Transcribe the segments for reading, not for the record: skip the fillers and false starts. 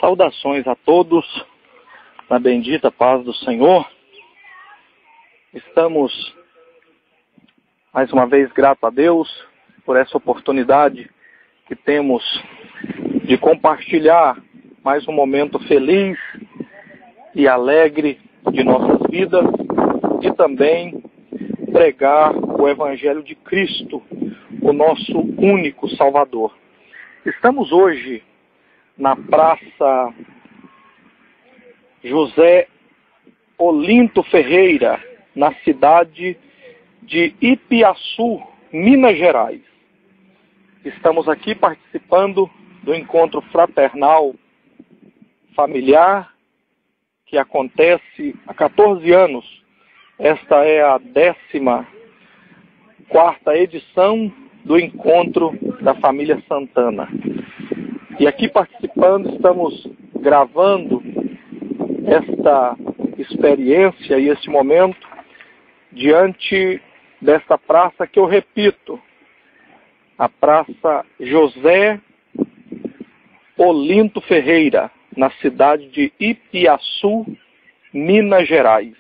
Saudações a todos, na bendita paz do Senhor. Estamos, mais uma vez, gratos a Deus por essa oportunidade que temos de compartilhar mais um momento feliz e alegre de nossas vidas e também pregar o Evangelho de Cristo, o nosso único Salvador. Estamos hoje na Praça José Olinto Ferreira, na cidade de Ipiaçu, Minas Gerais. Estamos aqui participando do encontro fraternal familiar que acontece há 14 anos. Esta é a 14ª edição do encontro da família Santana. E aqui participando, estamos gravando esta experiência e este momento diante desta praça que eu repito, a Praça José Olinto Ferreira, na cidade de Ipiaçu, Minas Gerais.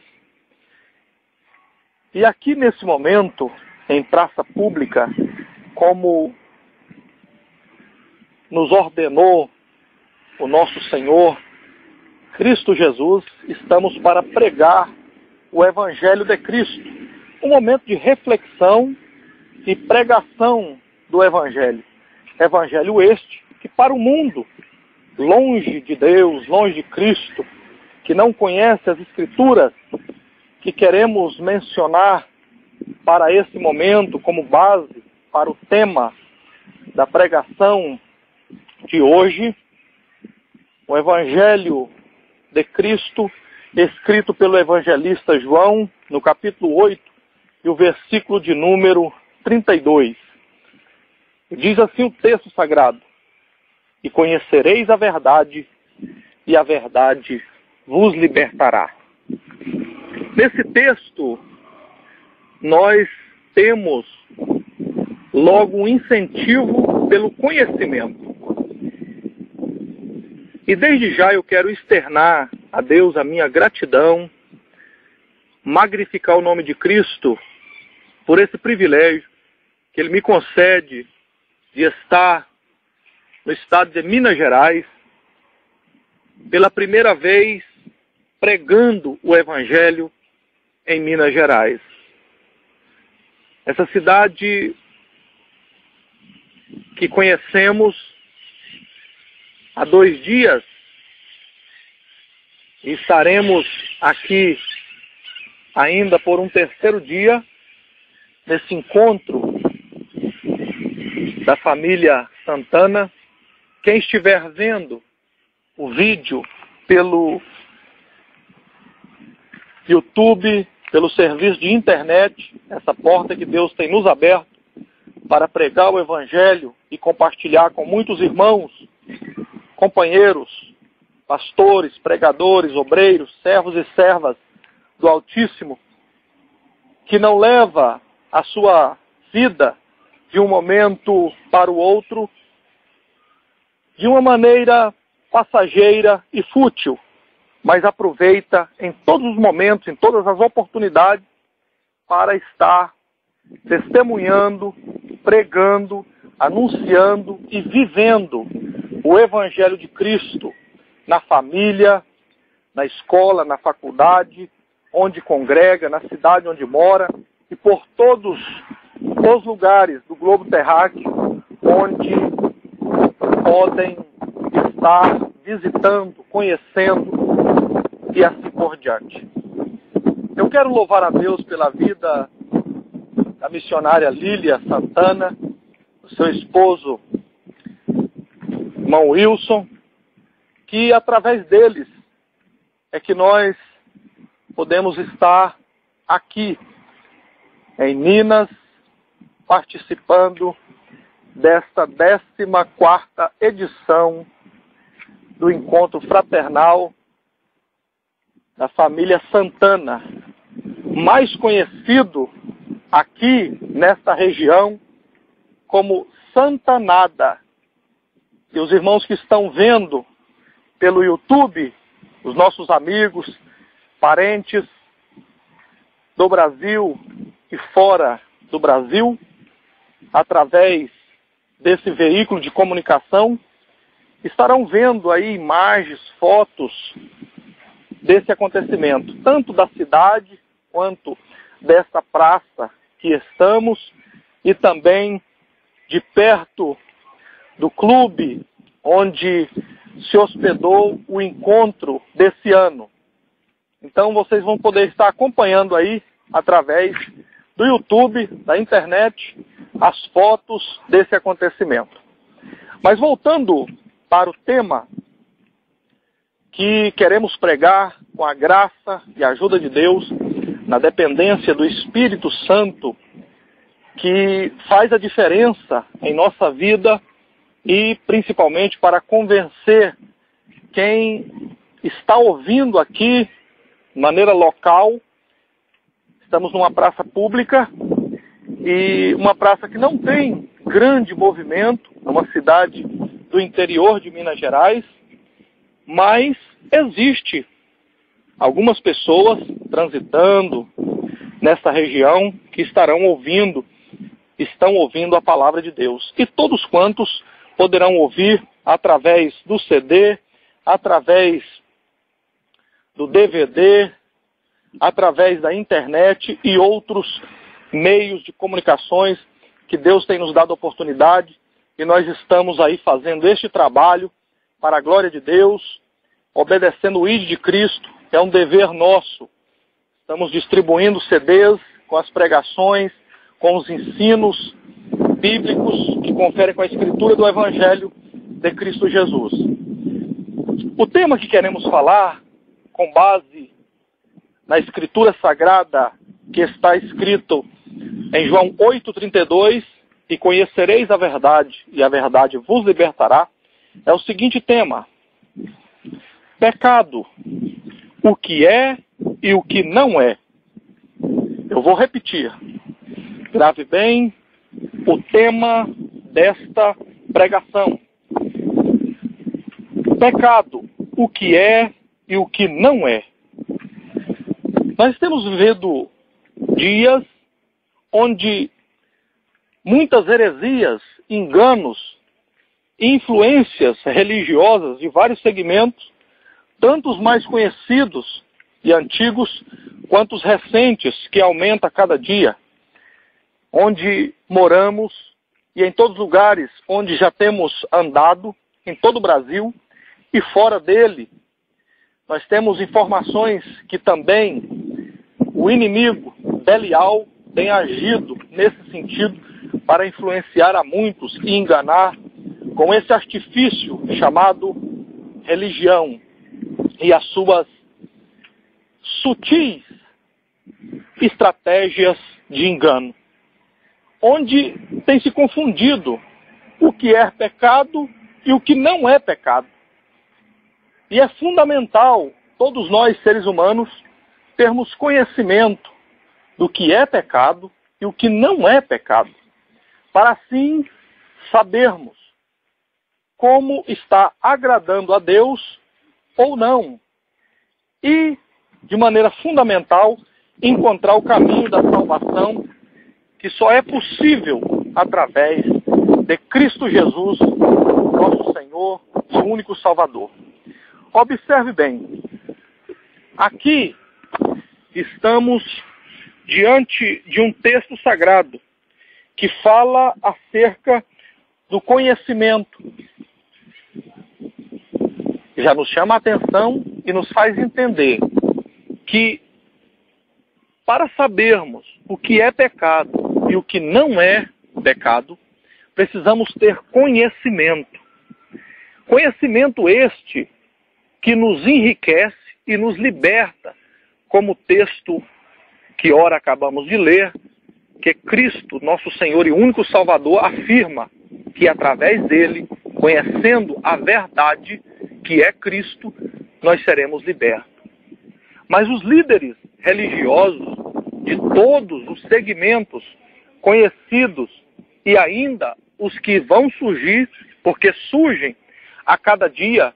E aqui nesse momento, em praça pública, como nos ordenou o nosso Senhor Cristo Jesus, estamos para pregar o Evangelho de Cristo. Um momento de reflexão e pregação do Evangelho. Evangelho este que para o mundo, longe de Deus, longe de Cristo, que não conhece as Escrituras, que queremos mencionar para esse momento como base para o tema da pregação de hoje, o Evangelho de Cristo, escrito pelo evangelista João, no capítulo 8, e o versículo de número 32. Diz assim o texto sagrado: e conhecereis a verdade, e a verdade vos libertará. Nesse texto, nós temos logo um incentivo pelo conhecimento. E desde já eu quero externar a Deus a minha gratidão, magnificar o nome de Cristo por esse privilégio que Ele me concede de estar no estado de Minas Gerais, pela primeira vez pregando o Evangelho em Minas Gerais. Essa cidade que conhecemos há 2 dias, e estaremos aqui ainda por um 3º dia, nesse encontro da família Santana. Quem estiver vendo o vídeo pelo YouTube, pelo serviço de internet, essa porta que Deus tem nos aberto para pregar o Evangelho e compartilhar com muitos irmãos, companheiros, pastores, pregadores, obreiros, servos e servas do Altíssimo, que não leva a sua vida de um momento para o outro de uma maneira passageira e fútil, mas aproveita em todos os momentos, em todas as oportunidades, para estar testemunhando, pregando, anunciando e vivendo o Evangelho de Cristo na família, na escola, na faculdade, onde congrega, na cidade onde mora e por todos os lugares do globo terráqueo onde podem estar visitando, conhecendo e assim por diante. Eu quero louvar a Deus pela vida da missionária Lília Santana, do seu esposo, irmão Wilson, que através deles é que nós podemos estar aqui em Minas, participando desta 14ª edição do encontro fraternal da família Santana, mais conhecido aqui nesta região como Santanada. E os irmãos que estão vendo pelo YouTube, os nossos amigos, parentes do Brasil e fora do Brasil, através desse veículo de comunicação, estarão vendo aí imagens, fotos desse acontecimento, tanto da cidade quanto desta praça que estamos e também de perto do clube onde se hospedou o encontro desse ano. Então vocês vão poder estar acompanhando aí, através do YouTube, da internet, as fotos desse acontecimento. Mas voltando para o tema que queremos pregar com a graça e a ajuda de Deus, na dependência do Espírito Santo, que faz a diferença em nossa vida e principalmente para convencer quem está ouvindo aqui de maneira local. Estamos numa praça pública e uma praça que não tem grande movimento, é uma cidade do interior de Minas Gerais, mas existe algumas pessoas transitando nessa região que estão ouvindo a palavra de Deus. E todos quantos poderão ouvir através do CD, através do DVD, através da internet e outros meios de comunicações que Deus tem nos dado oportunidade, e nós estamos aí fazendo este trabalho para a glória de Deus, obedecendo o ID de Cristo, que é um dever nosso. Estamos distribuindo CDs com as pregações, com os ensinos bíblicos que conferem com a Escritura do Evangelho de Cristo Jesus. O tema que queremos falar, com base na Escritura Sagrada, que está escrito em João 8,32, e conhecereis a verdade, e a verdade vos libertará, é o seguinte tema: pecado, o que é e o que não é. Eu vou repetir. Grave bem o tema desta pregação. Pecado, o que é e o que não é. Nós temos vivido dias onde muitas heresias, enganos e influências religiosas de vários segmentos, tanto os mais conhecidos e antigos, quanto os recentes, que aumenta a cada dia, onde moramos e em todos os lugares onde já temos andado, em todo o Brasil e fora dele. Nós temos informações que também o inimigo Belial tem agido nesse sentido para influenciar a muitos e enganar com esse artifício chamado religião e as suas sutis estratégias de engano, onde tem se confundido o que é pecado e o que não é pecado. E é fundamental, todos nós seres humanos, termos conhecimento do que é pecado e o que não é pecado, para assim sabermos como está agradando a Deus ou não. E, de maneira fundamental, encontrar o caminho da salvação, que só é possível através de Cristo Jesus, nosso Senhor e único Salvador. Observe bem, aqui estamos diante de um texto sagrado que fala acerca do conhecimento. Já nos chama a atenção e nos faz entender que, para sabermos o que é pecado e o que não é pecado, precisamos ter conhecimento. Conhecimento este que nos enriquece e nos liberta, como o texto que ora acabamos de ler, que Cristo, nosso Senhor e único Salvador, afirma que através dele, conhecendo a verdade, que é Cristo, nós seremos libertos. Mas os líderes religiosos de todos os segmentos conhecidos e ainda os que vão surgir, porque surgem a cada dia,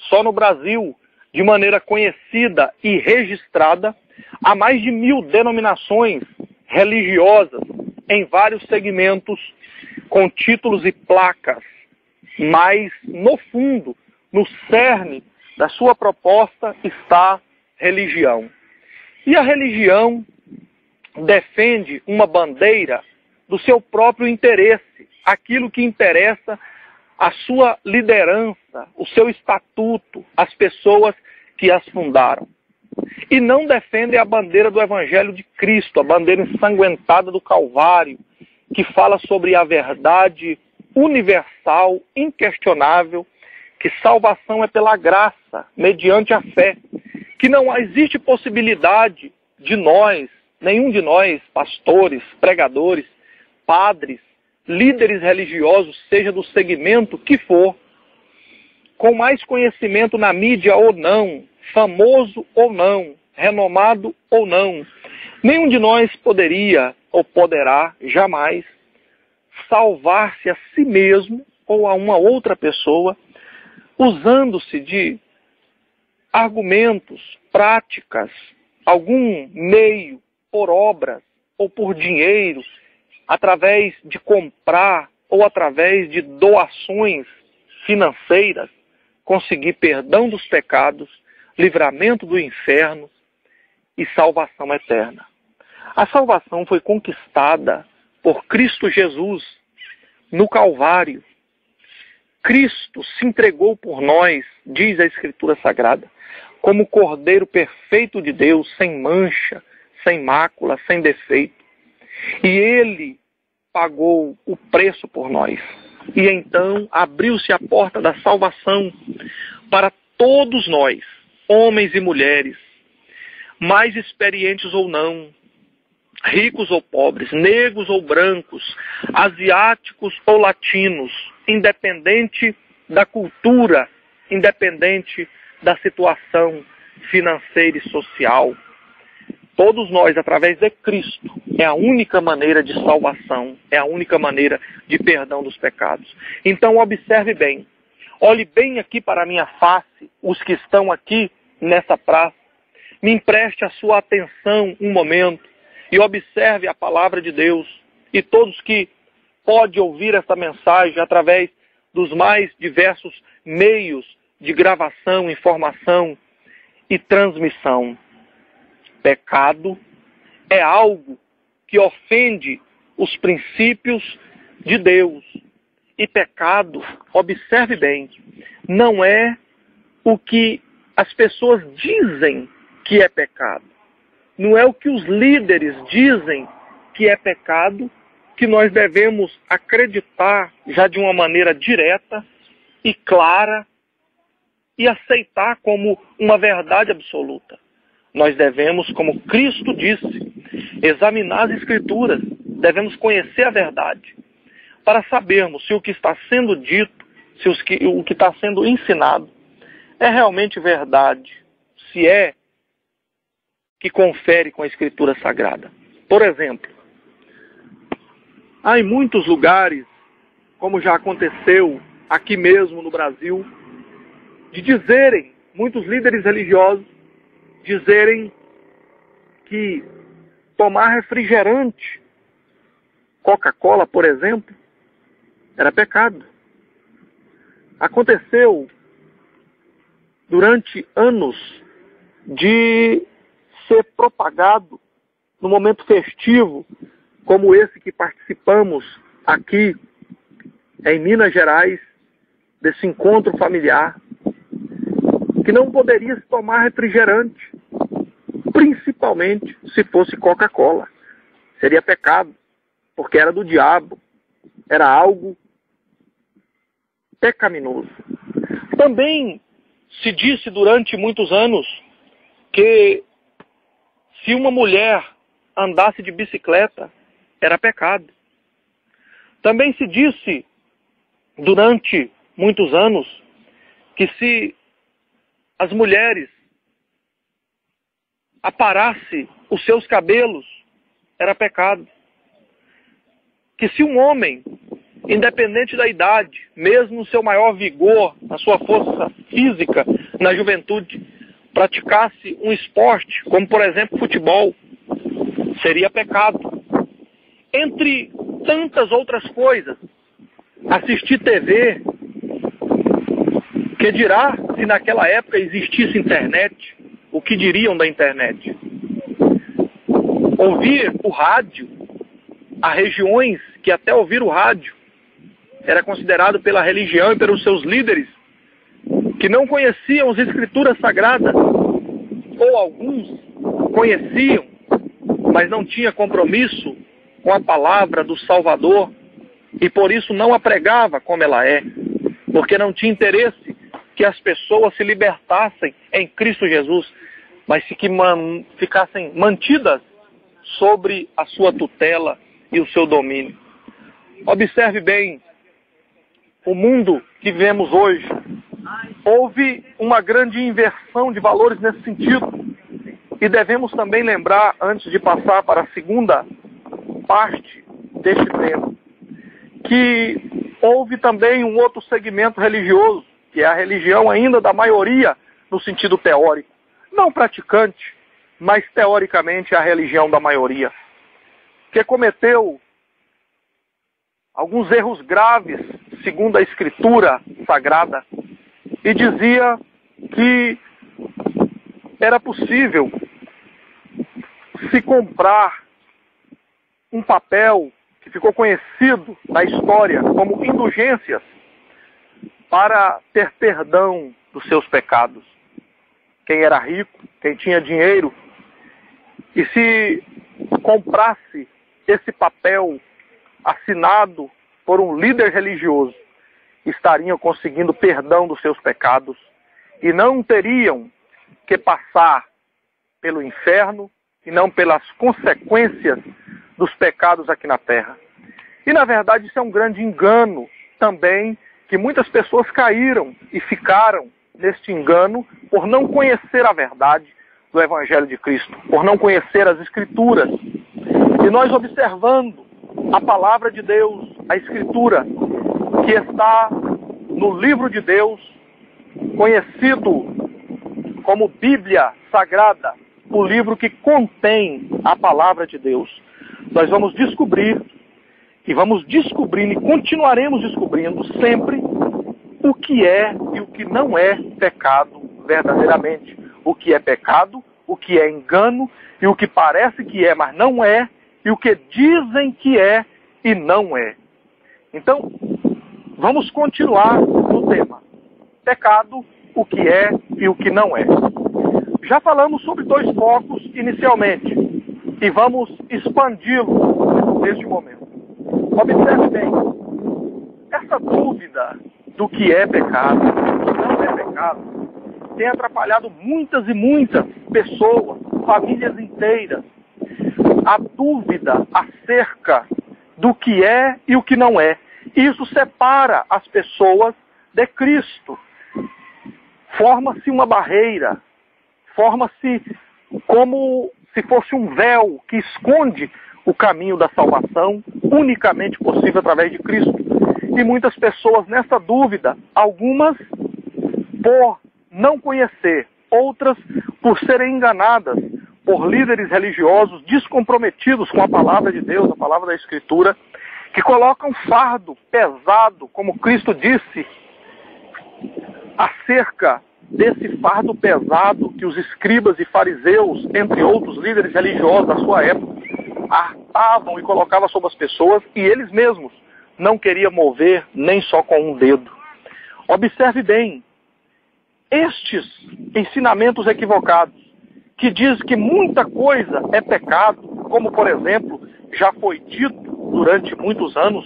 só no Brasil, de maneira conhecida e registrada, há mais de 1000 denominações religiosas em vários segmentos, com títulos e placas, mas no fundo, no cerne da sua proposta está religião. E a religião defende uma bandeira do seu próprio interesse, aquilo que interessa a sua liderança, o seu estatuto, as pessoas que as fundaram. E não defendem a bandeira do Evangelho de Cristo, a bandeira ensanguentada do Calvário, que fala sobre a verdade universal, inquestionável, que salvação é pela graça, mediante a fé, que não existe possibilidade de nós, nenhum de nós, pastores, pregadores, padres, líderes religiosos, seja do segmento que for, com mais conhecimento na mídia ou não, famoso ou não, renomado ou não, nenhum de nós poderia ou poderá jamais salvar-se a si mesmo ou a uma outra pessoa, usando-se de argumentos, práticas, algum meio, por obras ou por dinheiro, através de comprar ou através de doações financeiras, conseguir perdão dos pecados, livramento do inferno e salvação eterna. A salvação foi conquistada por Cristo Jesus no Calvário. Cristo se entregou por nós, diz a Escritura Sagrada, como Cordeiro perfeito de Deus, sem mancha, sem mácula, sem defeito. E Ele pagou o preço por nós. E então abriu-se a porta da salvação para todos nós, homens e mulheres, mais experientes ou não, ricos ou pobres, negros ou brancos, asiáticos ou latinos, independente da cultura, independente da situação financeira e social. Todos nós, através de Cristo, é a única maneira de salvação, é a única maneira de perdão dos pecados. Então observe bem, olhe bem aqui para a minha face, os que estão aqui nessa praça, me empreste a sua atenção um momento e observe a palavra de Deus. E todos que podem ouvir essa mensagem através dos mais diversos meios de gravação, informação e transmissão. Pecado é algo que ofende os princípios de Deus. E pecado, observe bem, não é o que as pessoas dizem que é pecado. Não é o que os líderes dizem que é pecado que nós devemos acreditar já de uma maneira direta e clara e aceitar como uma verdade absoluta. Nós devemos, como Cristo disse, examinar as Escrituras, devemos conhecer a verdade, para sabermos se o que está sendo dito, se o que está sendo ensinado é realmente verdade, se é que confere com a Escritura Sagrada. Por exemplo, há em muitos lugares, como já aconteceu aqui mesmo no Brasil, de dizerem, muitos líderes religiosos, dizerem que tomar refrigerante, Coca-Cola, por exemplo, era pecado. Aconteceu durante anos de ser propagado no momento festivo, como esse que participamos aqui em Minas Gerais, desse encontro familiar, que não poderia se tomar refrigerante, principalmente se fosse Coca-Cola. Seria pecado, porque era do diabo, era algo pecaminoso. Também se disse durante muitos anos que se uma mulher andasse de bicicleta, era pecado. Também se disse durante muitos anos que se as mulheres aparassem os seus cabelos, era pecado. Que se um homem independente da idade, mesmo no seu maior vigor, na sua força física, na juventude, praticasse um esporte, como por exemplo futebol, seria pecado. Entre tantas outras coisas, assistir TV, que dirá se naquela época existisse internet, o que diriam da internet? Ouvir o rádio, há regiões que até ouvir o rádio era considerado pela religião e pelos seus líderes que não conheciam as escrituras sagradas, ou alguns conheciam, mas não tinha compromisso com a palavra do Salvador e por isso não a pregava como ela é, porque não tinha interesse que as pessoas se libertassem em Cristo Jesus, mas que ficassem mantidas sobre a sua tutela e o seu domínio. Observe bem o mundo que vivemos hoje. Houve uma grande inversão de valores nesse sentido. E devemos também lembrar, antes de passar para a segunda parte deste tema, que houve também um outro segmento religioso, que é a religião ainda da maioria no sentido teórico. Não praticante, mas teoricamente a religião da maioria, que cometeu alguns erros graves, segundo a Escritura Sagrada, e dizia que era possível se comprar um papel que ficou conhecido na história como indulgências para ter perdão dos seus pecados. Quem era rico, quem tinha dinheiro, e se comprasse esse papel assinado por um líder religioso, estariam conseguindo perdão dos seus pecados e não teriam que passar pelo inferno e não pelas consequências dos pecados aqui na terra. E na verdade isso é um grande engano também, que muitas pessoas caíram e ficaram neste engano por não conhecer a verdade do Evangelho de Cristo, por não conhecer as Escrituras. E nós observando a palavra de Deus, a Escritura, que está no livro de Deus, conhecido como Bíblia Sagrada, o livro que contém a palavra de Deus, nós vamos descobrir, e vamos descobrindo, e continuaremos descobrindo sempre, o que é e o que não é pecado verdadeiramente. O que é pecado, o que é engano, e o que parece que é, mas não é, e o que dizem que é e não é. Então, vamos continuar no tema. Pecado, o que é e o que não é. Já falamos sobre dois focos inicialmente, e vamos expandi-los neste momento. Observe bem, essa dúvida do que é pecado, do que não é pecado, tem atrapalhado muitas e muitas pessoas, famílias inteiras. A dúvida acerca do que é e o que não é. Isso separa as pessoas de Cristo. Forma-se uma barreira, forma-se como se fosse um véu que esconde o caminho da salvação, unicamente possível através de Cristo. E muitas pessoas nessa dúvida, algumas por não conhecer, outras por serem enganadas por líderes religiosos descomprometidos com a palavra de Deus, a palavra da Escritura, que colocam fardo pesado, como Cristo disse, acerca desse fardo pesado que os escribas e fariseus, entre outros líderes religiosos da sua época, artavam e colocavam sobre as pessoas, e eles mesmos não queriam mover nem só com um dedo. Observe bem, estes ensinamentos equivocados, que diz que muita coisa é pecado, como por exemplo, já foi dito durante muitos anos,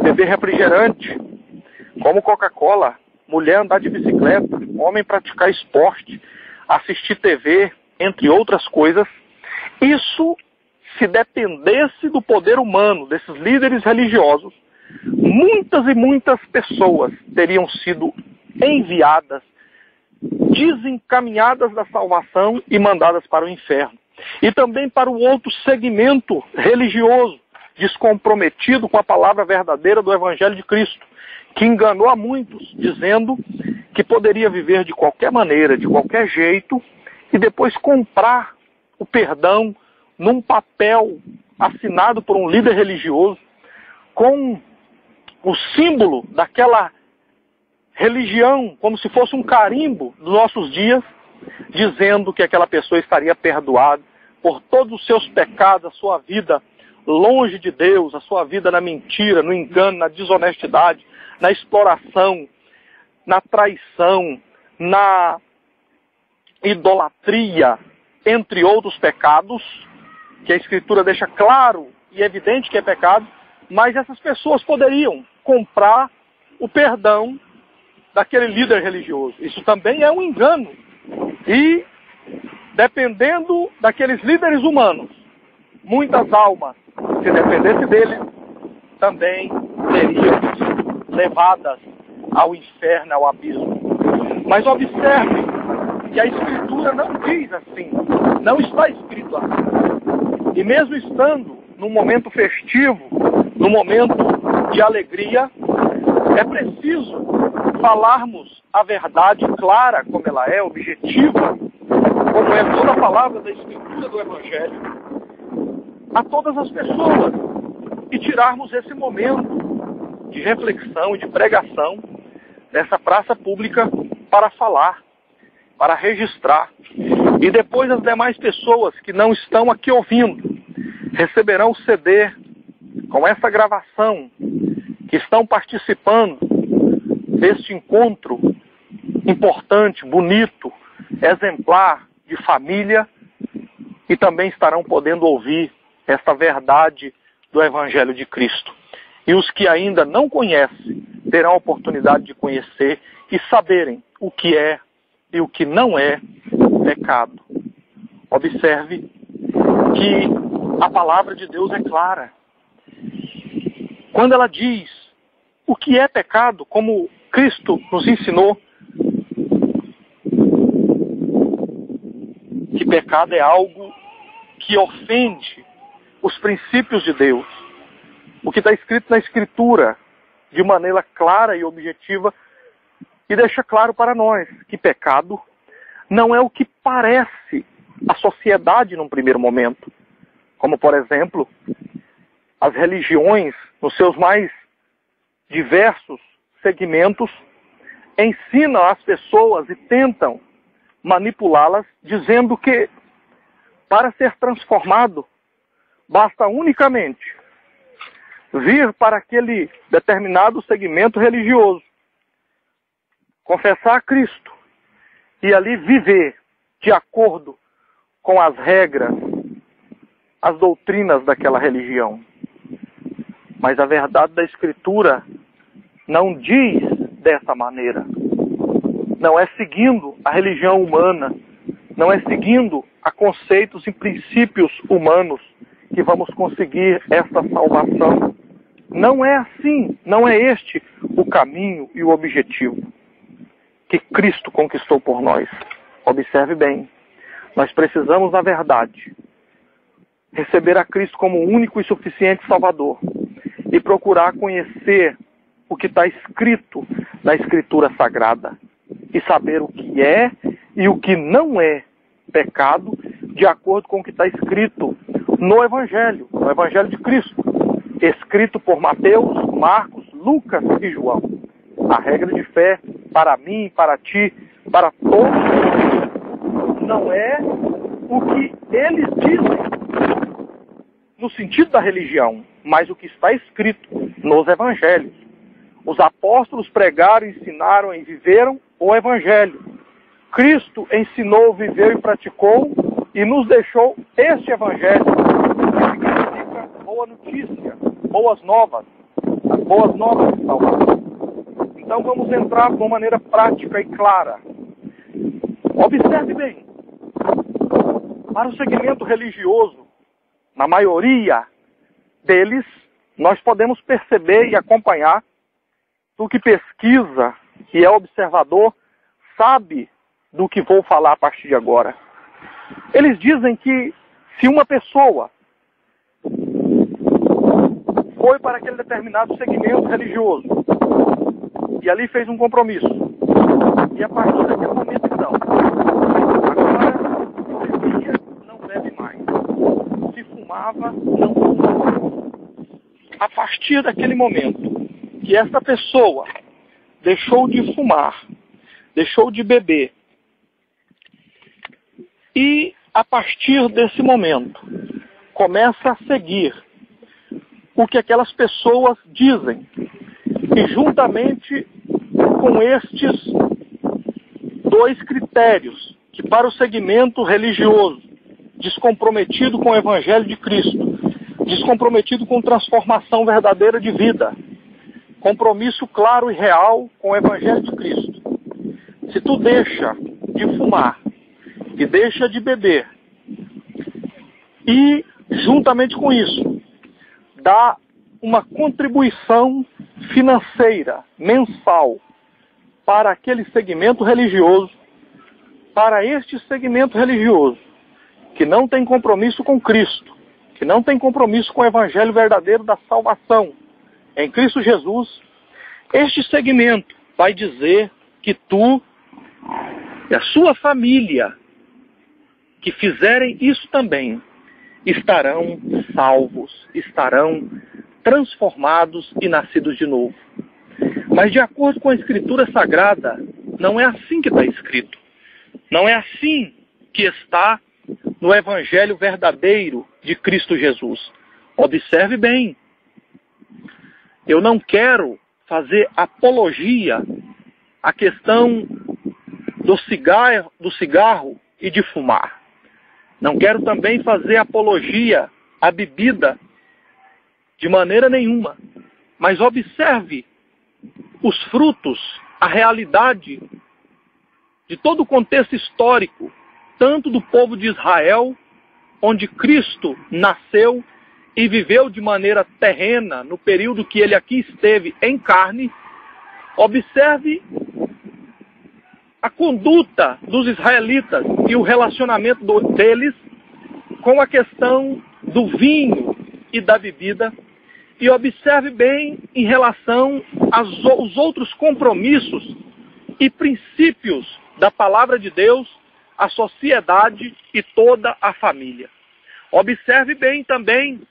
beber refrigerante, como Coca-Cola, mulher andar de bicicleta, homem praticar esporte, assistir TV, entre outras coisas, isso, se dependesse do poder humano, desses líderes religiosos, muitas e muitas pessoas teriam sido enviadas, desencaminhadas da salvação e mandadas para o inferno. E também para o outro segmento religioso, descomprometido com a palavra verdadeira do Evangelho de Cristo, que enganou a muitos, dizendo que poderia viver de qualquer maneira, de qualquer jeito, e depois comprar o perdão num papel assinado por um líder religioso, com o símbolo daquela religião, como se fosse um carimbo dos nossos dias, dizendo que aquela pessoa estaria perdoada por todos os seus pecados, a sua vida longe de Deus, a sua vida na mentira, no engano, na desonestidade, na exploração, na traição, na idolatria, entre outros pecados, que a Escritura deixa claro e evidente que é pecado, mas essas pessoas poderiam comprar o perdão daquele líder religioso. Isso também é um engano. E, dependendo daqueles líderes humanos, muitas almas, se dependesse deles, também seriam levadas ao inferno, ao abismo. Mas observe que a Escritura não diz assim, não está escrito assim. E mesmo estando num momento festivo, num momento de alegria, é preciso falarmos a verdade clara, como ela é, objetiva, como é toda a palavra da Escritura do Evangelho, a todas as pessoas, e tirarmos esse momento de reflexão e de pregação dessa praça pública para falar, para registrar. E depois as demais pessoas que não estão aqui ouvindo receberão o CD com essa gravação, que estão participando deste encontro importante, bonito, exemplar de família, e também estarão podendo ouvir esta verdade do Evangelho de Cristo. E os que ainda não conhecem terão a oportunidade de conhecer e saberem o que é e o que não é pecado. Observe que a palavra de Deus é clara. Quando ela diz o que é pecado, como Cristo nos ensinou, que pecado é algo que ofende os princípios de Deus. O que está escrito na Escritura, de maneira clara e objetiva, e deixa claro para nós que pecado não é o que parece a sociedade num primeiro momento. Como, por exemplo, as religiões, nos seus mais diversos segmentos, ensinam as pessoas e tentam manipulá-las, dizendo que para ser transformado, basta unicamente vir para aquele determinado segmento religioso, confessar a Cristo e ali viver de acordo com as regras, as doutrinas daquela religião. Mas a verdade da Escritura não diz dessa maneira. Não é seguindo a religião humana, não é seguindo a conceitos e princípios humanos que vamos conseguir essa salvação. Não é assim, não é este o caminho e o objetivo que Cristo conquistou por nós. Observe bem, nós precisamos, na verdade, receber a Cristo como o único e suficiente Salvador e procurar conhecer o que está escrito na Escritura Sagrada e saber o que é e o que não é pecado, de acordo com o que está escrito no Evangelho de Cristo, escrito por Mateus, Marcos, Lucas e João. A regra de fé para mim, para ti, para todos, não é o que eles dizem no sentido da religião, mas o que está escrito nos Evangelhos. Os apóstolos pregaram, ensinaram e viveram o Evangelho. Cristo ensinou, viveu e praticou e nos deixou este Evangelho, que significa boa notícia, boas novas, as boas novas de salvação. Então vamos entrar de uma maneira prática e clara. Observe bem, para o segmento religioso, na maioria deles, nós podemos perceber e acompanhar do que pesquisa e é observador, sabe do que vou falar a partir de agora. Eles dizem que se uma pessoa foi para aquele determinado segmento religioso e ali fez um compromisso. E a partir daquele momento, então, agora se bebia, não bebe mais. Se fumava, não fuma. A partir daquele momento que essa pessoa deixou de fumar, deixou de beber, e a partir desse momento começa a seguir o que aquelas pessoas dizem, e juntamente com estes dois critérios, que para o segmento religioso, descomprometido com o Evangelho de Cristo, descomprometido com transformação verdadeira de vida, compromisso claro e real com o Evangelho de Cristo. Se tu deixa de fumar e deixa de beber, e juntamente com isso, dá uma contribuição financeira, mensal, para aquele segmento religioso, para este segmento religioso, que não tem compromisso com Cristo, que não tem compromisso com o Evangelho verdadeiro da salvação em Cristo Jesus, este segmento vai dizer que tu e a sua família que fizerem isso também estarão salvos, estarão transformados e nascidos de novo. Mas de acordo com a Escritura Sagrada, não é assim que está escrito. Não é assim que está no Evangelho verdadeiro de Cristo Jesus. Observe bem. Eu não quero fazer apologia à questão do cigarro e de fumar. Não quero também fazer apologia à bebida de maneira nenhuma. Mas observe os frutos, a realidade de todo o contexto histórico, tanto do povo de Israel, onde Cristo nasceu e viveu de maneira terrena, no período que ele aqui esteve em carne. Observe a conduta dos israelitas e o relacionamento deles com a questão do vinho e da bebida. E observe bem em relação aos outros compromissos e princípios da palavra de Deus, a sociedade e toda a família. Observe bem também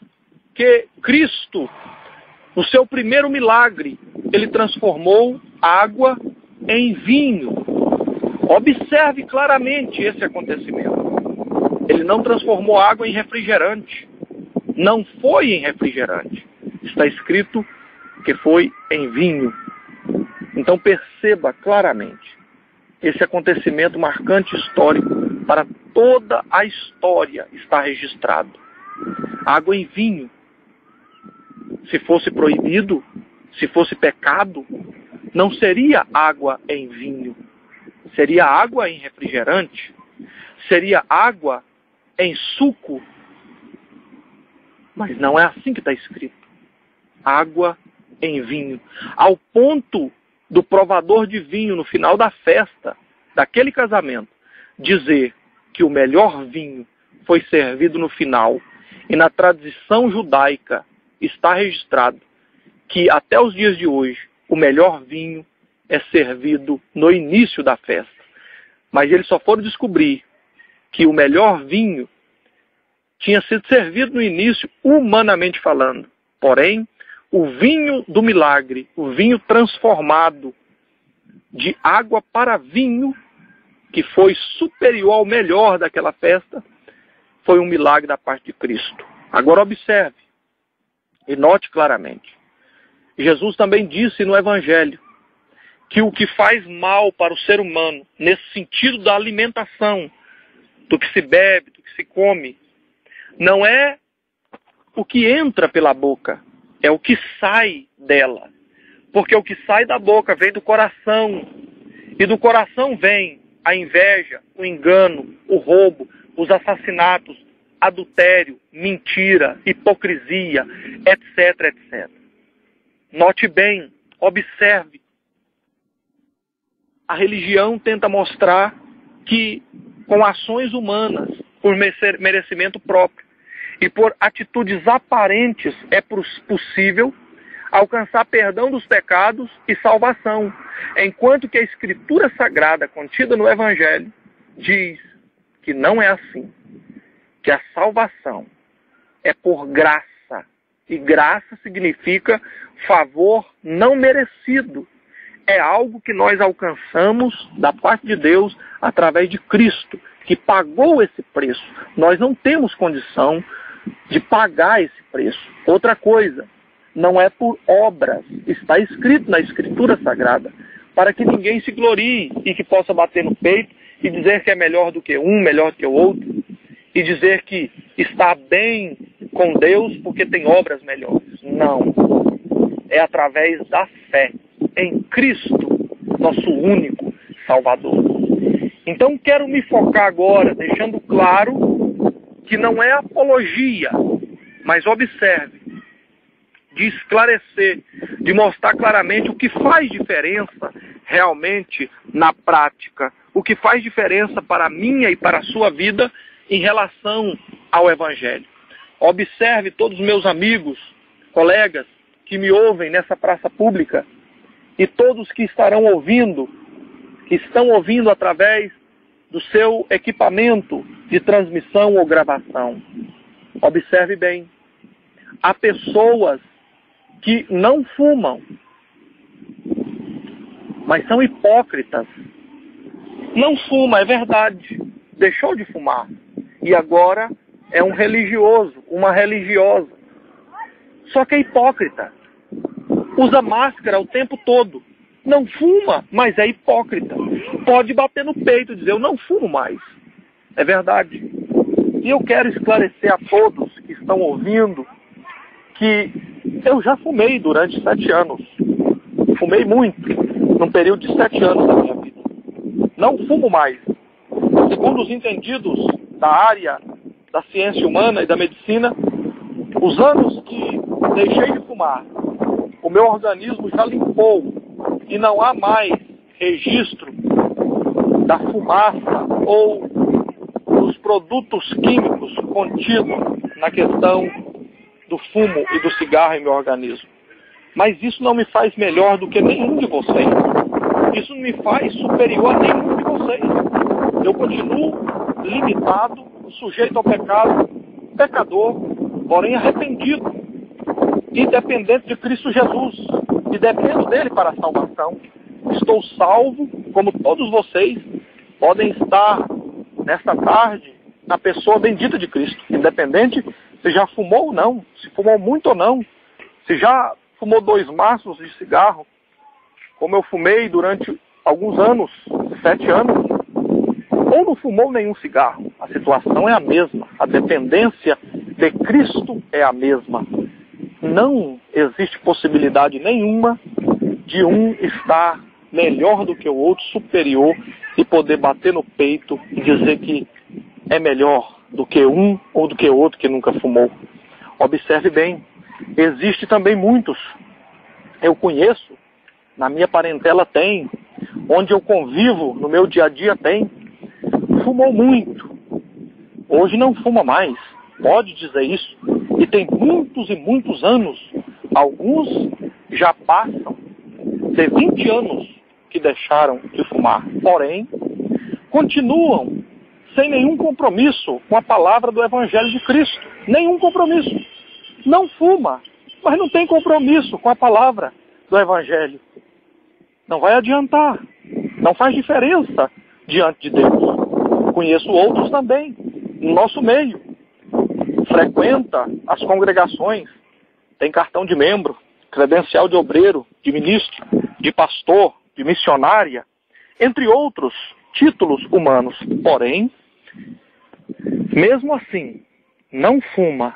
que Cristo, no seu primeiro milagre, ele transformou água em vinho. Observe claramente esse acontecimento. Ele não transformou água em refrigerante. Não foi em refrigerante. Está escrito que foi em vinho. Então perceba claramente esse acontecimento marcante histórico para toda a história está registrado. Água em vinho. Se fosse proibido, se fosse pecado, não seria água em vinho. Seria água em refrigerante. Seria água em suco. Mas não é assim que está escrito. Água em vinho. Ao ponto do provador de vinho no final da festa, daquele casamento, dizer que o melhor vinho foi servido no final. E na tradição judaica está registrado que até os dias de hoje o melhor vinho é servido no início da festa. Mas eles só foram descobrir que o melhor vinho tinha sido servido no início, humanamente falando. Porém, o vinho do milagre, o vinho transformado de água para vinho, que foi superior ao melhor daquela festa, foi um milagre da parte de Cristo. Agora observe e note claramente. Jesus também disse no Evangelho que o que faz mal para o ser humano, nesse sentido da alimentação, do que se bebe, do que se come, não é o que entra pela boca, é o que sai dela. Porque o que sai da boca vem do coração, e do coração vem a inveja, o engano, o roubo, os assassinatos, adultério, mentira, hipocrisia, etc, etc. Note bem, observe. A religião tenta mostrar que com ações humanas, por merecimento próprio, e por atitudes aparentes é possível alcançar perdão dos pecados e salvação, enquanto que a Escritura Sagrada contida no Evangelho diz que não é assim, que a salvação é por graça, e graça significa favor não merecido. É algo que nós alcançamos da parte de Deus através de Cristo, que pagou esse preço. Nós não temos condição de pagar esse preço. Outra coisa, não é por obras, está escrito na Escritura Sagrada, para que ninguém se glorie e que possa bater no peito e dizer que é melhor do que um, melhor do que o outro, e dizer que está bem com Deus porque tem obras melhores. Não. É através da fé em Cristo, nosso único Salvador. Então quero me focar agora, deixando claro que não é apologia, mas observe, de esclarecer, de mostrar claramente o que faz diferença realmente na prática, o que faz diferença para a minha e para a sua vida em relação ao Evangelho. Observe todos os meus amigos, colegas que me ouvem nessa praça pública e todos que estarão ouvindo, que estão ouvindo através do seu equipamento de transmissão ou gravação. Observe bem, há pessoas que não fumam, mas são hipócritas. Não fuma, é verdade, deixou de fumar e agora é um religioso, uma religiosa. Só que é hipócrita. Usa máscara o tempo todo. Não fuma, mas é hipócrita. Pode bater no peito e dizer, eu não fumo mais. É verdade. E eu quero esclarecer a todos que estão ouvindo que eu já fumei durante 7 anos. Fumei muito, num período de 7 anos da minha vida. Não fumo mais. Segundo os entendidos da área da ciência humana e da medicina, os anos que deixei de fumar, o meu organismo já limpou e não há mais registro da fumaça ou dos produtos químicos contidos na questão do fumo e do cigarro em meu organismo. Mas isso não me faz melhor do que nenhum de vocês. Isso não me faz superior a nenhum de vocês. Eu continuo limitado, sujeito ao pecado, pecador, porém arrependido e dependente de Cristo Jesus. E dependo dele para a salvação. Estou salvo, como todos vocês podem estar nesta tarde na pessoa bendita de Cristo. Independente se já fumou ou não, se fumou muito ou não, se já fumou 2 maços de cigarro, como eu fumei durante alguns anos, 7 anos, ou não fumou nenhum cigarro. A situação é a mesma. A dependência de Cristo é a mesma. Não existe possibilidade nenhuma de um estar melhor do que o outro, superior, e poder bater no peito e dizer que é melhor do que um ou do que outro que nunca fumou. Observe bem, existe também muitos. Eu conheço, na minha parentela tem, onde eu convivo, no meu dia a dia tem, fumou muito. Hoje não fuma mais, pode dizer isso. E tem muitos e muitos anos, alguns já passam de 20 anos que deixaram de fumar. Porém, continuam sem nenhum compromisso com a palavra do Evangelho de Cristo. Nenhum compromisso. Não fuma, mas não tem compromisso com a palavra do Evangelho. Não vai adiantar. Não faz diferença diante de Deus. Conheço outros também, no nosso meio. Frequenta as congregações, tem cartão de membro, credencial de obreiro, de ministro, de pastor, de missionária, entre outros títulos humanos. Porém, mesmo assim, não fuma,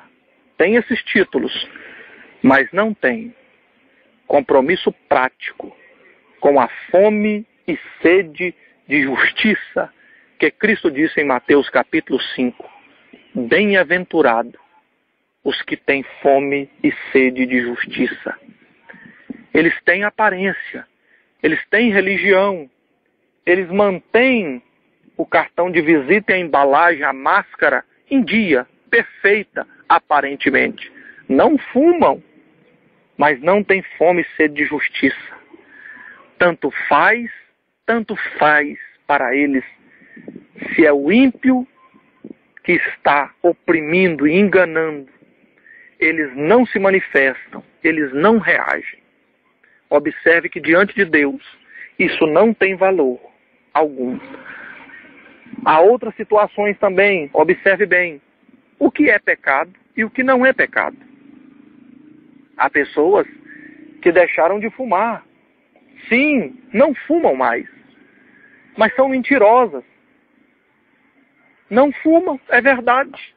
tem esses títulos, mas não tem compromisso prático com a fome e sede de justiça que Cristo disse em Mateus capítulo 5. Bem-aventurado os que têm fome e sede de justiça. Eles têm aparência, eles têm religião, eles mantêm o cartão de visita e a embalagem, a máscara em dia, perfeita, aparentemente. Não fumam, mas não têm fome e sede de justiça. Tanto faz para eles se é o ímpio que está oprimindo e enganando. Eles não se manifestam, eles não reagem. Observe que diante de Deus, isso não tem valor algum. Há outras situações também, observe bem, o que é pecado e o que não é pecado. Há pessoas que deixaram de fumar. Sim, não fumam mais, mas são mentirosas. Não fumam, é verdade.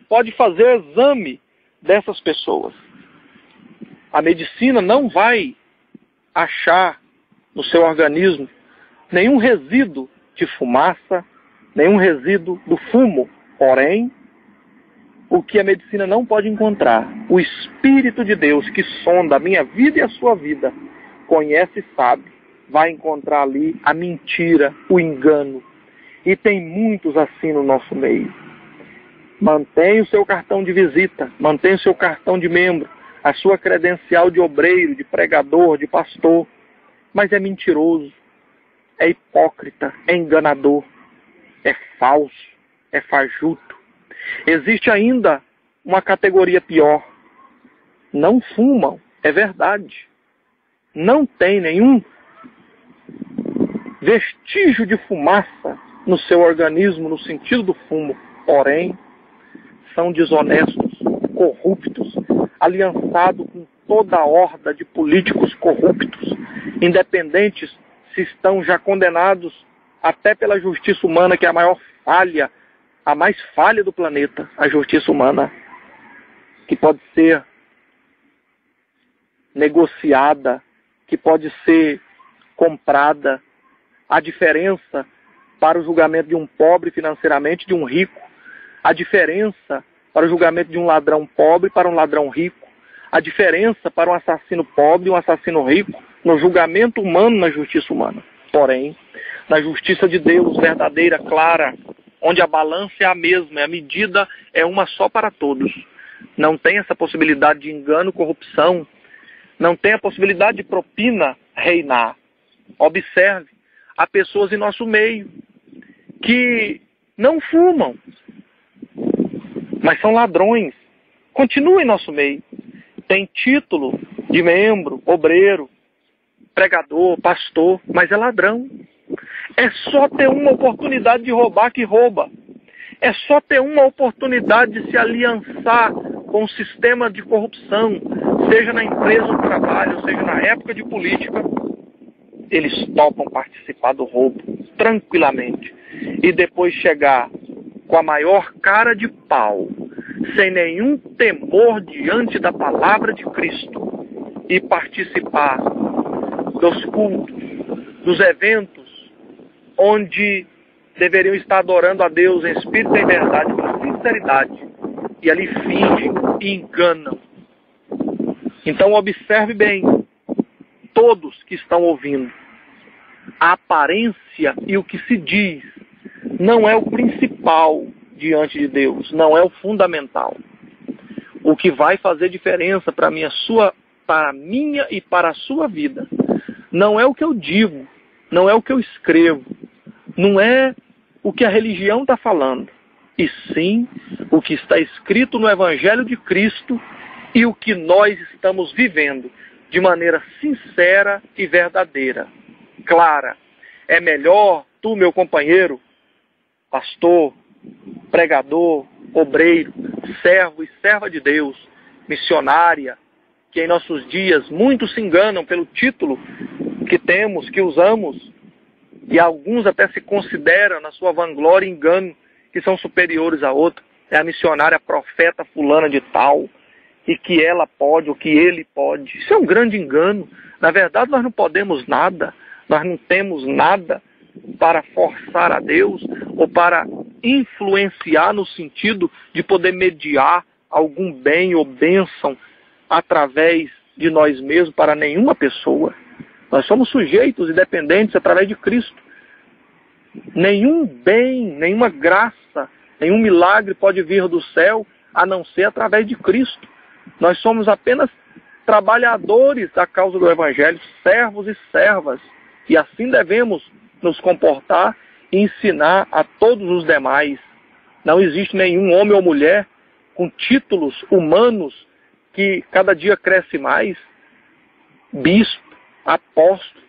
Pode fazer exame dessas pessoas. A medicina não vai achar no seu organismo nenhum resíduo de fumaça, nenhum resíduo do fumo. Porém, o que a medicina não pode encontrar, o Espírito de Deus que sonda a minha vida e a sua vida, conhece e sabe, vai encontrar ali a mentira, o engano. E tem muitos assim no nosso meio. Mantenha o seu cartão de visita, mantenha o seu cartão de membro, a sua credencial de obreiro, de pregador, de pastor, mas é mentiroso, é hipócrita, é enganador, é falso, é fajuto. Existe ainda uma categoria pior. Não fumam, é verdade. Não tem nenhum vestígio de fumaça no seu organismo, no sentido do fumo. Porém, são desonestos, corruptos, aliançados com toda a horda de políticos corruptos, independentes se estão já condenados até pela justiça humana, que é a maior falha, a mais falha do planeta, a justiça humana, que pode ser negociada, que pode ser comprada. A diferença para o julgamento de um pobre financeiramente de um rico, a diferença para o julgamento de um ladrão pobre para um ladrão rico, a diferença para um assassino pobre e um assassino rico no julgamento humano, na justiça humana. Porém, na justiça de Deus, verdadeira, clara, onde a balança é a mesma, a medida é uma só para todos. Não tem essa possibilidade de engano, corrupção, não tem a possibilidade de propina reinar. Observe, há pessoas em nosso meio que não fumam, mas são ladrões. Continuam em nosso meio. Tem título de membro, obreiro, pregador, pastor, mas é ladrão. É só ter uma oportunidade de roubar que rouba. É só ter uma oportunidade de se aliançar com o sistema de corrupção, seja na empresa ou no trabalho, seja na época de política. Eles topam participar do roubo tranquilamente e depois chegar com a maior cara de pau, sem nenhum temor diante da palavra de Cristo, e participar dos cultos, dos eventos onde deveriam estar adorando a Deus em espírito e em verdade, com sinceridade, e ali fingem e enganam. Então observe bem, todos que estão ouvindo, a aparência e o que se diz não é o principal diante de Deus, não é o fundamental. O que vai fazer diferença para a minha e para a sua vida não é o que eu digo, não é o que eu escrevo, não é o que a religião está falando, e sim o que está escrito no Evangelho de Cristo e o que nós estamos vivendo de maneira sincera e verdadeira, clara. É melhor tu, meu companheiro, pastor, pregador, obreiro, servo e serva de Deus, missionária, que em nossos dias muitos se enganam pelo título que temos, que usamos, e alguns até se consideram, na sua vanglória e engano, que são superiores a outro. É a missionária profeta fulana de tal, e que ela pode, ou que ele pode. Isso é um grande engano. Na verdade, nós não podemos nada, nós não temos nada para forçar a Deus, ou para influenciar no sentido de poder mediar algum bem ou bênção através de nós mesmos para nenhuma pessoa. Nós somos sujeitos e dependentes através de Cristo. Nenhum bem, nenhuma graça, nenhum milagre pode vir do céu a não ser através de Cristo. Nós somos apenas trabalhadores da causa do Evangelho, servos e servas, e assim devemos nos comportar e ensinar a todos os demais. Não existe nenhum homem ou mulher com títulos humanos que cada dia cresce mais. Bispo, apóstolo,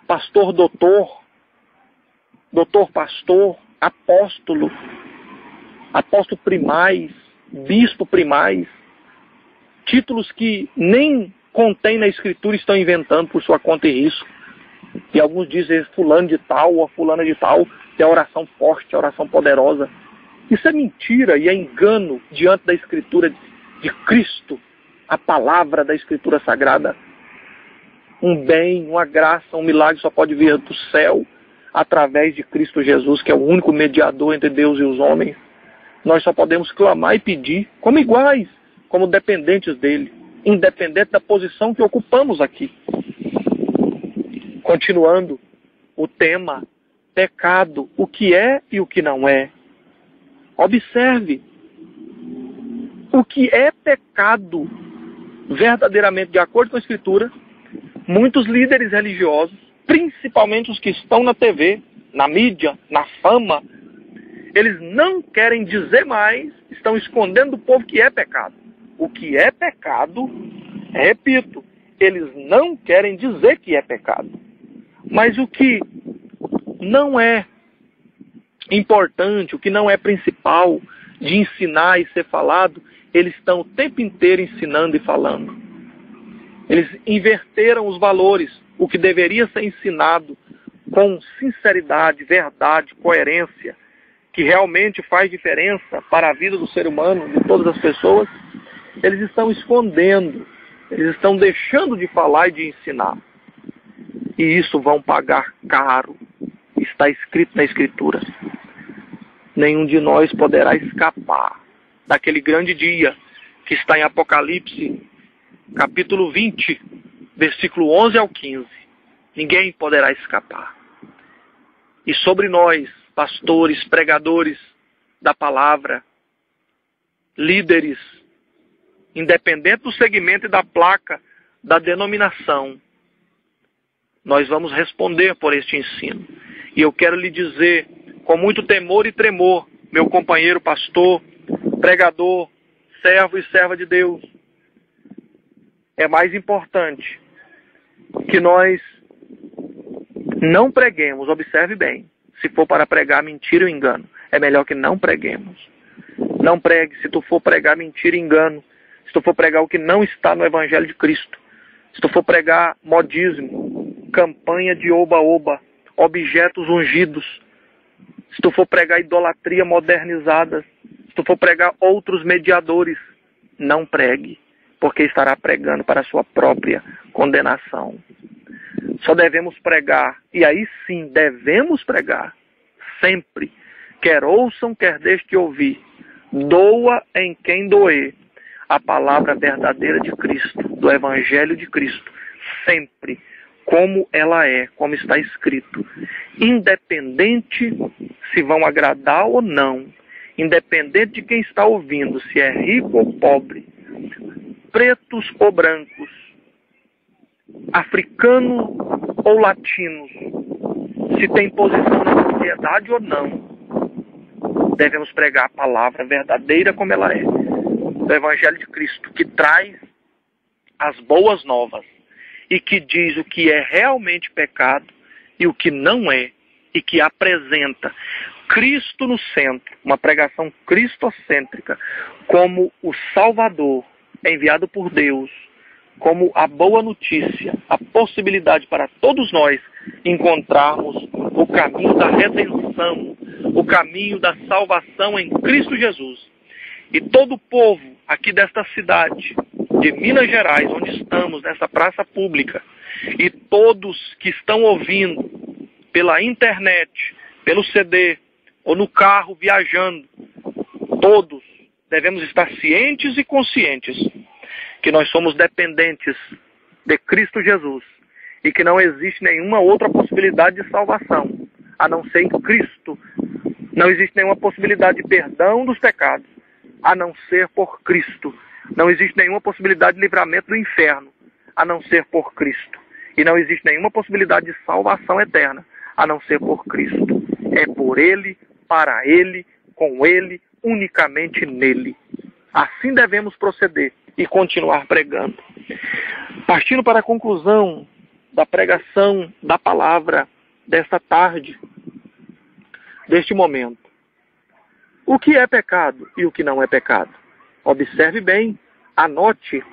pastor doutor, doutor pastor, apóstolo, apóstolo primaz, bispo primaz. Títulos que nem contém na Escritura e estão inventando por sua conta e risco. E alguns dizem fulano de tal ou fulana de tal tem a oração forte, a oração poderosa. Isso é mentira e é engano diante da Escritura de Cristo, a palavra da Escritura Sagrada. Um bem, uma graça, um milagre só pode vir do céu através de Cristo Jesus, que é o único mediador entre Deus e os homens. Nós só podemos clamar e pedir como iguais, como dependentes dele, independente da posição que ocupamos aqui. Continuando o tema, pecado, o que é e o que não é. Observe, o que é pecado, verdadeiramente de acordo com a Escritura, muitos líderes religiosos, principalmente os que estão na TV, na mídia, na fama, eles não querem dizer mais, estão escondendo do povo que é pecado. O que é pecado, repito, eles não querem dizer que é pecado. Mas o que não é importante, o que não é principal de ensinar e ser falado, eles estão o tempo inteiro ensinando e falando. Eles inverteram os valores. O que deveria ser ensinado com sinceridade, verdade, coerência, que realmente faz diferença para a vida do ser humano, de todas as pessoas, eles estão escondendo, eles estão deixando de falar e de ensinar. E isso vão pagar caro. Está escrito na Escritura. Nenhum de nós poderá escapar daquele grande dia que está em Apocalipse, capítulo 20, versículo 11 ao 15. Ninguém poderá escapar. E sobre nós, pastores, pregadores da palavra, líderes, independente do segmento e da placa, da denominação, nós vamos responder por este ensino. E eu quero lhe dizer, com muito temor e tremor, meu companheiro pastor, pregador, servo e serva de Deus, é mais importante que nós não preguemos, observe bem, se for para pregar mentira ou engano, é melhor que não preguemos. Não pregue, se tu for pregar mentira e engano, se tu for pregar o que não está no Evangelho de Cristo, se tu for pregar modismo, campanha de oba-oba, objetos ungidos, se tu for pregar idolatria modernizada, se tu for pregar outros mediadores, não pregue, porque estará pregando para a sua própria condenação. Só devemos pregar, e aí sim devemos pregar, sempre, quer ouçam, quer deixe de ouvir, doa em quem doer, a palavra verdadeira de Cristo, do Evangelho de Cristo, sempre, como ela é, como está escrito, independente se vão agradar ou não, independente de quem está ouvindo, se é rico ou pobre, pretos ou brancos, africanos ou latinos, se tem posição na sociedade ou não, devemos pregar a palavra verdadeira como ela é, do Evangelho de Cristo, que traz as boas novas e que diz o que é realmente pecado e o que não é, e que apresenta Cristo no centro, uma pregação cristocêntrica, como o Salvador enviado por Deus, como a boa notícia, a possibilidade para todos nós encontrarmos o caminho da redenção, o caminho da salvação em Cristo Jesus. E todo o povo aqui desta cidade, de Minas Gerais, onde estamos, nessa praça pública, e todos que estão ouvindo pela internet, pelo CD, ou no carro viajando, todos devemos estar cientes e conscientes que nós somos dependentes de Cristo Jesus e que não existe nenhuma outra possibilidade de salvação, a não ser em Cristo. Não existe nenhuma possibilidade de perdão dos pecados, a não ser por Cristo. Não existe nenhuma possibilidade de livramento do inferno, a não ser por Cristo. E não existe nenhuma possibilidade de salvação eterna, a não ser por Cristo. É por Ele, para Ele, com Ele, unicamente nele. Assim devemos proceder e continuar pregando. Partindo para a conclusão da pregação da palavra desta tarde, deste momento. O que é pecado e o que não é pecado? Observe bem, anote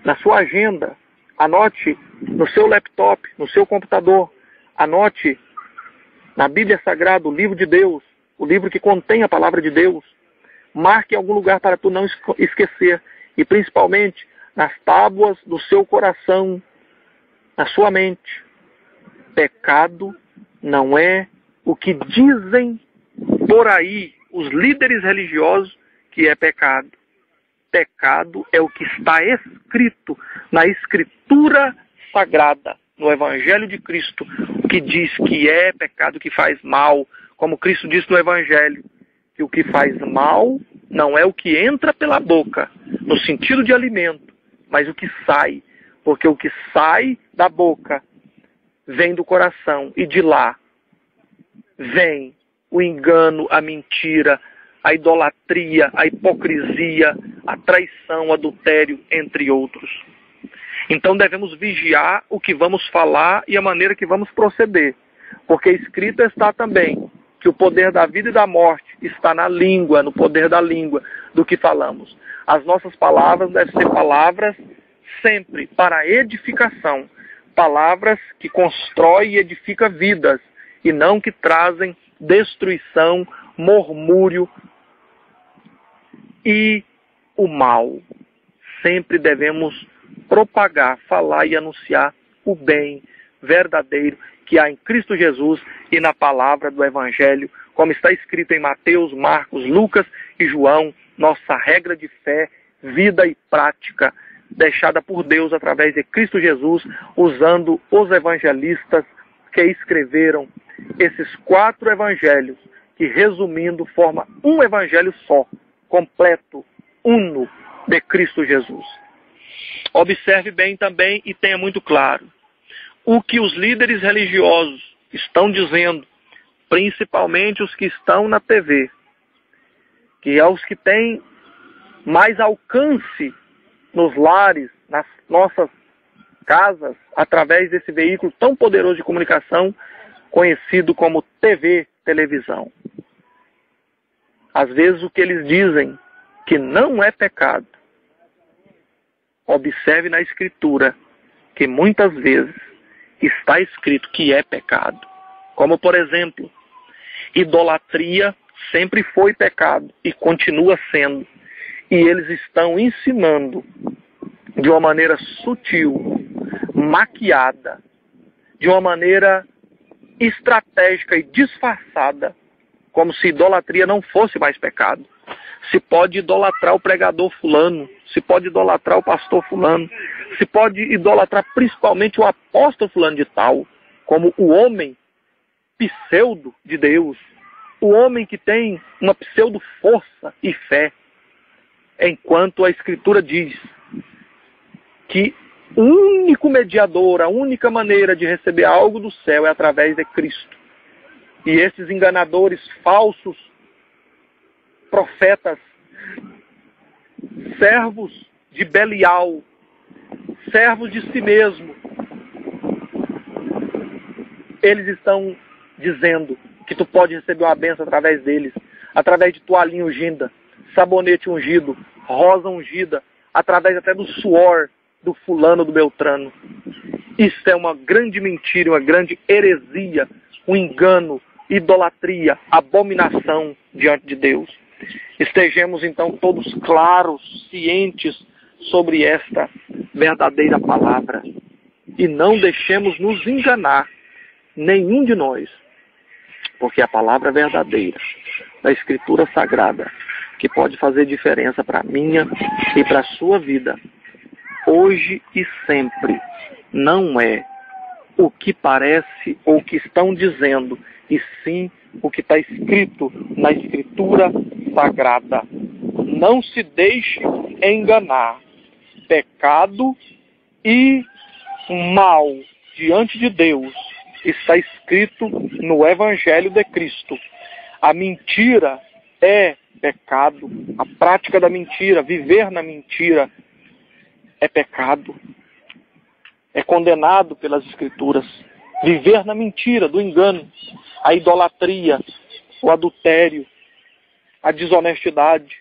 na sua agenda, anote no seu laptop, no seu computador, anote na Bíblia Sagrada, o livro de Deus, o livro que contém a palavra de Deus. Marque em algum lugar para tu não esquecer, e principalmente nas tábuas do seu coração, na sua mente. Pecado não é o que dizem por aí os líderes religiosos que é pecado. Pecado é o que está escrito na Escritura Sagrada, no Evangelho de Cristo, que diz que é pecado que faz mal, como Cristo disse no Evangelho, que o que faz mal não é o que entra pela boca, no sentido de alimento, mas o que sai, porque o que sai da boca vem do coração, e de lá vem o engano, a mentira, a idolatria, a hipocrisia, a traição, o adultério, entre outros. Então devemos vigiar o que vamos falar e a maneira que vamos proceder, porque escrito está também que o poder da vida e da morte está na língua, no poder da língua, do que falamos. As nossas palavras devem ser palavras sempre para edificação, palavras que constroem e edificam vidas, e não que trazem destruição, murmúrio e o mal. Sempre devemos propagar, falar e anunciar o bem verdadeiro que há em Cristo Jesus e na palavra do Evangelho, como está escrito em Mateus, Marcos, Lucas e João, nossa regra de fé, vida e prática, deixada por Deus através de Cristo Jesus, usando os evangelistas que escreveram esses 4 evangelhos, que resumindo forma um evangelho só, completo, uno, de Cristo Jesus. Observe bem também e tenha muito claro o que os líderes religiosos estão dizendo, principalmente os que estão na TV, que é os que têm mais alcance nos lares, nas nossas casas, através desse veículo tão poderoso de comunicação, conhecido como TV, televisão. Às vezes o que eles dizem que não é pecado. Observe na Escritura que muitas vezes está escrito que é pecado. Como, por exemplo, idolatria sempre foi pecado e continua sendo. E eles estão ensinando de uma maneira sutil, maquiada, de uma maneira estratégica e disfarçada, como se idolatria não fosse mais pecado. Se pode idolatrar o pregador fulano, se pode idolatrar o pastor fulano, se pode idolatrar principalmente o apóstolo fulano de tal, como o homem pseudo de Deus, o homem que tem uma pseudo força e fé, enquanto a Escritura diz que o único mediador, a única maneira de receber algo do céu é através de Cristo. E esses enganadores falsos, profetas, servos de Belial, servos de si mesmo, eles estão dizendo que tu pode receber uma bênção através deles, através de toalhinha ungida, sabonete ungido, rosa ungida, através até do suor do fulano, do Beltrano. Isso é uma grande mentira, uma grande heresia, um engano, idolatria, abominação diante de Deus. Estejamos então todos claros, cientes sobre esta verdadeira palavra. E não deixemos nos enganar, nenhum de nós, porque a palavra verdadeira da Escritura Sagrada, que pode fazer diferença para a minha e para a sua vida, hoje e sempre, não é o que parece ou o que estão dizendo, e sim o que está escrito na Escritura Sagrada. Não se deixe enganar. Pecado e mal diante de Deus está escrito no Evangelho de Cristo. A mentira é pecado. A prática da mentira, viver na mentira, é pecado. É condenado pelas Escrituras. Viver na mentira, do engano, a idolatria, o adultério, a desonestidade,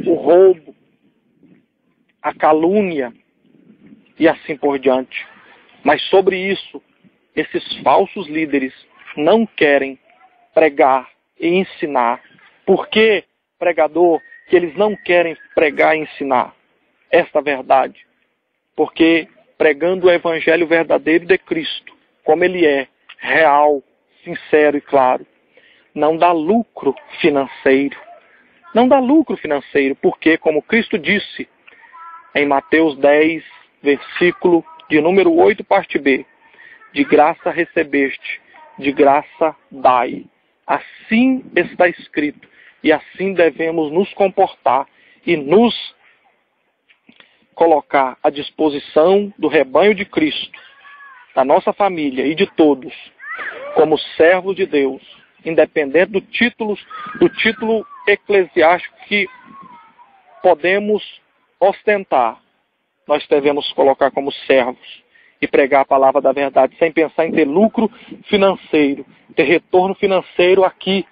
o roubo, a calúnia e assim por diante. Mas sobre isso, esses falsos líderes não querem pregar e ensinar. Por que, pregador, que eles não querem pregar e ensinar esta verdade? Porque pregando o Evangelho verdadeiro de Cristo, como ele é, real, sincero e claro, não dá lucro financeiro. Não dá lucro financeiro, porque, como Cristo disse em Mateus 10, versículo de número 8, parte B, de graça recebeste, de graça dai. Assim está escrito, e assim devemos nos comportar e nos colocar à disposição do rebanho de Cristo, da nossa família e de todos, como servos de Deus, independente do título eclesiástico que podemos ostentar. Nós devemos colocar como servos e pregar a palavra da verdade, sem pensar em ter lucro financeiro, ter retorno financeiro aqui,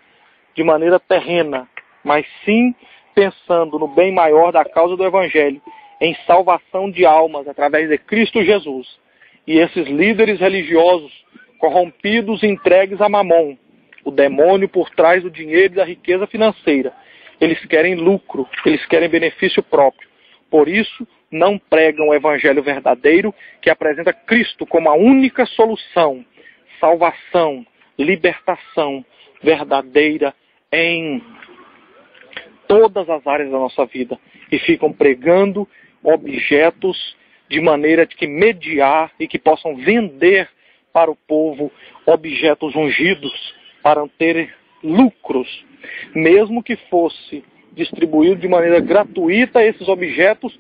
de maneira terrena, mas sim pensando no bem maior da causa do Evangelho, em salvação de almas através de Cristo Jesus. E esses líderes religiosos, corrompidos e entregues a Mamon, o demônio por trás do dinheiro e da riqueza financeira, eles querem lucro, eles querem benefício próprio. Por isso, não pregam o Evangelho verdadeiro, que apresenta Cristo como a única solução, salvação, libertação verdadeira em todas as áreas da nossa vida. E ficam pregando objetos de maneira de que mediar e que possam vender para o povo objetos ungidos para ter lucros. Mesmo que fosse distribuído de maneira gratuita esses objetos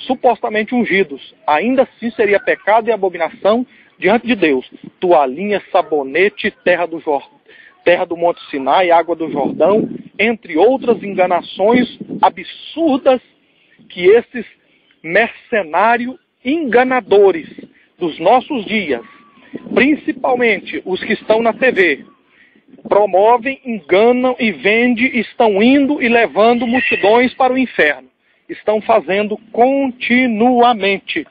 supostamente ungidos, ainda assim seria pecado e abominação diante de Deus. Toalhinha, sabonete, terra do Monte Sinai, água do Jordão, entre outras enganações absurdas que esses mercenários enganadores dos nossos dias, principalmente os que estão na TV, promovem, enganam e vendem, estão indo e levando multidões para o inferno. Estão fazendo continuamente.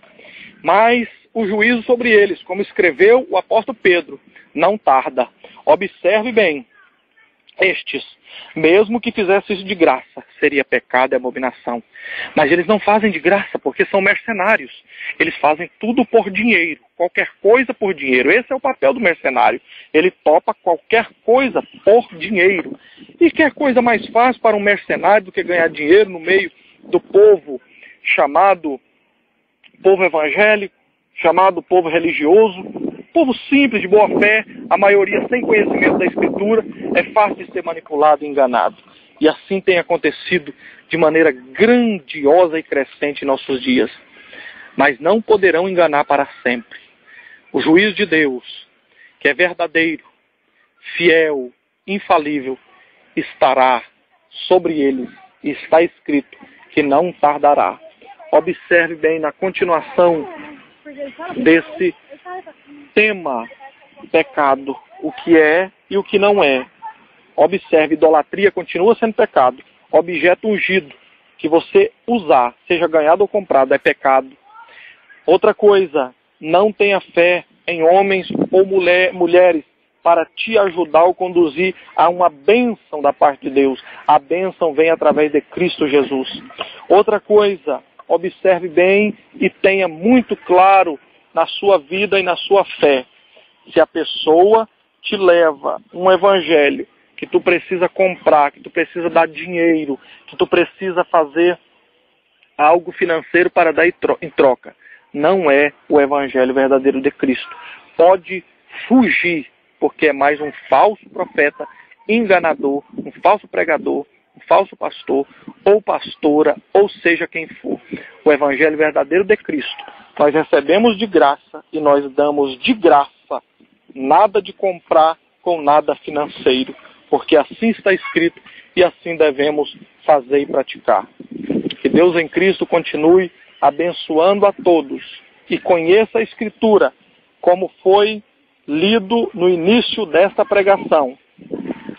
Mas o juízo sobre eles, como escreveu o apóstolo Pedro, não tarda. Observe bem, estes, mesmo que fizessem isso de graça, seria pecado e abominação. Mas eles não fazem de graça, porque são mercenários. Eles fazem tudo por dinheiro, qualquer coisa por dinheiro. Esse é o papel do mercenário. Ele topa qualquer coisa por dinheiro. E que coisa mais fácil para um mercenário do que ganhar dinheiro no meio do povo chamado povo evangélico, chamado povo religioso, povo simples, de boa fé, a maioria sem conhecimento da Escritura, é fácil de ser manipulado e enganado. E assim tem acontecido de maneira grandiosa e crescente em nossos dias. Mas não poderão enganar para sempre. O juízo de Deus, que é verdadeiro, fiel, infalível, estará sobre eles. E está escrito que não tardará. Observe bem na continuação desse tema pecado, o que é e o que não é. Observe, idolatria continua sendo pecado. Objeto ungido que você usar, seja ganhado ou comprado, é pecado. Outra coisa, não tenha fé em homens ou mulheres para te ajudar ou conduzir a uma bênção da parte de Deus. A bênção vem através de Cristo Jesus. Outra coisa, observe bem e tenha muito claro na sua vida e na sua fé. Se a pessoa te leva um evangelho que tu precisa comprar, que tu precisa dar dinheiro, que tu precisa fazer algo financeiro para dar em troca, não é o evangelho verdadeiro de Cristo. Pode fugir, porque é mais um falso profeta, enganador, um falso pregador, um falso pastor, ou pastora, ou seja quem for. O evangelho verdadeiro de Cristo nós recebemos de graça e nós damos de graça, nada de comprar com nada financeiro, porque assim está escrito e assim devemos fazer e praticar. Que Deus em Cristo continue abençoando a todos e conheça a Escritura, como foi lido no início desta pregação.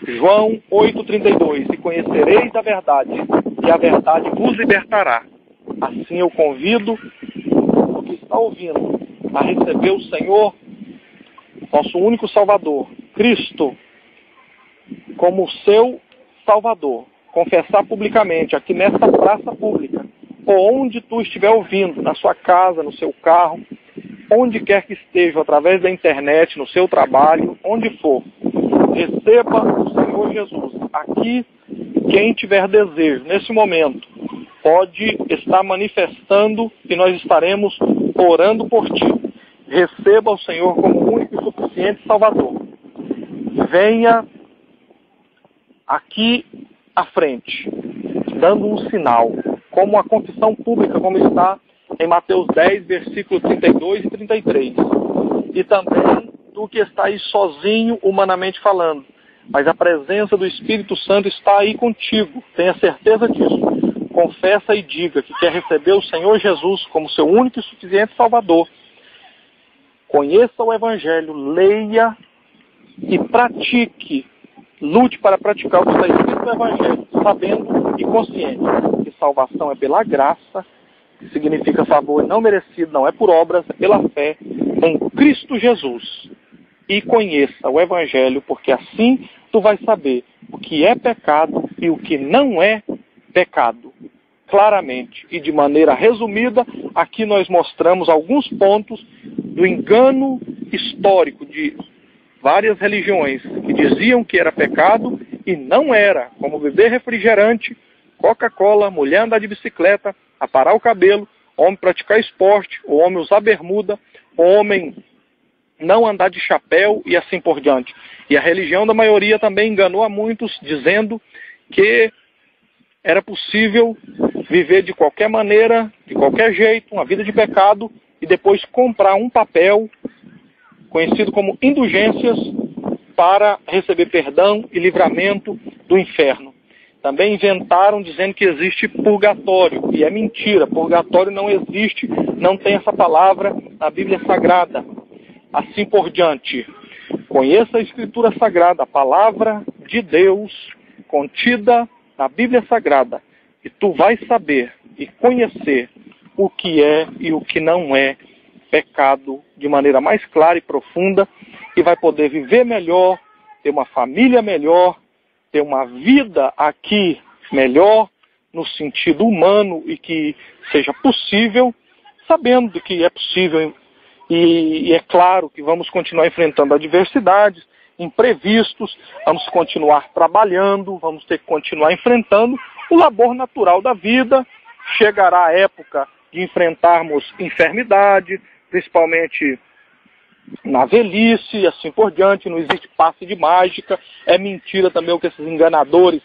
João 8,32, e conhecereis a verdade, e a verdade vos libertará. Assim eu convido o que está ouvindo a receber o Senhor, nosso único Salvador, Cristo, como seu Salvador. Confessar publicamente, aqui nesta praça pública, ou onde tu estiver ouvindo, na sua casa, no seu carro, onde quer que esteja, através da internet, no seu trabalho, onde for. Receba o Senhor Jesus. Aqui, quem tiver desejo, nesse momento, pode estar manifestando que nós estaremos orando por ti. Receba o Senhor como único e suficiente Salvador. Venha aqui à frente, dando um sinal, como a confissão pública, como está em Mateus 10, versículos 32 e 33. E também tu que está aí sozinho, humanamente falando, mas a presença do Espírito Santo está aí contigo, tenha certeza disso. Confessa e diga que quer receber o Senhor Jesus como seu único e suficiente Salvador. Conheça o Evangelho, leia e pratique, lute para praticar o que está escrito no Evangelho, sabendo e consciente que salvação é pela graça, que significa favor não merecido, não é por obras, é pela fé em Cristo Jesus. E conheça o Evangelho, porque assim tu vais saber o que é pecado e o que não é pecado. Claramente e de maneira resumida, aqui nós mostramos alguns pontos do engano histórico de várias religiões que diziam que era pecado e não era, como beber refrigerante, Coca-Cola, mulher andar de bicicleta, aparar o cabelo, homem praticar esporte, o homem usar bermuda, o homem não andar de chapéu e assim por diante. E a religião da maioria também enganou a muitos, dizendo que era possível viver de qualquer maneira, de qualquer jeito, uma vida de pecado, e depois comprar um papel, conhecido como indulgências, para receber perdão e livramento do inferno. Também inventaram dizendo que existe purgatório, e é mentira, purgatório não existe, não tem essa palavra na Bíblia Sagrada. Assim por diante, conheça a Escritura Sagrada, a palavra de Deus contida na Bíblia Sagrada, e tu vais saber e conhecer o que é e o que não é pecado de maneira mais clara e profunda, e vai poder viver melhor, ter uma família melhor, ter uma vida aqui melhor, no sentido humano, e que seja possível, sabendo que é possível. E é claro que vamos continuar enfrentando adversidades, imprevistos, vamos continuar trabalhando, vamos ter que continuar enfrentando o labor natural da vida. Chegará a época de enfrentarmos enfermidade, principalmente na velhice e assim por diante. Não existe passe de mágica, é mentira também o que esses enganadores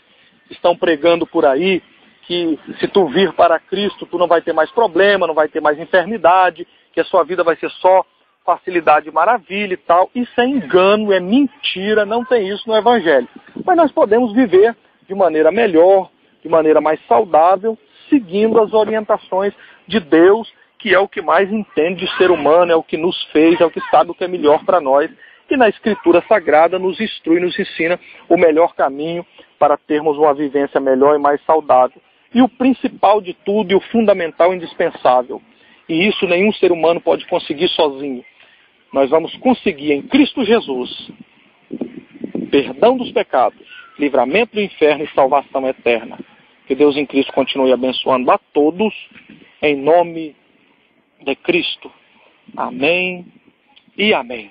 estão pregando por aí, que se tu vir para Cristo, tu não vai ter mais problema, não vai ter mais enfermidade, que a sua vida vai ser só facilidade e maravilha e tal. Isso é engano, é mentira, não tem isso no Evangelho. Mas nós podemos viver de maneira melhor, de maneira mais saudável, seguindo as orientações de Deus, que é o que mais entende de ser humano, é o que nos fez, é o que sabe o que é melhor para nós. E na Escritura Sagrada nos instrui, nos ensina o melhor caminho para termos uma vivência melhor e mais saudável. E o principal de tudo e o fundamental, indispensável. E isso nenhum ser humano pode conseguir sozinho. Nós vamos conseguir em Cristo Jesus perdão dos pecados, livramento do inferno e salvação eterna. Que Deus em Cristo continue abençoando a todos, em nome de Cristo. Amém e amém.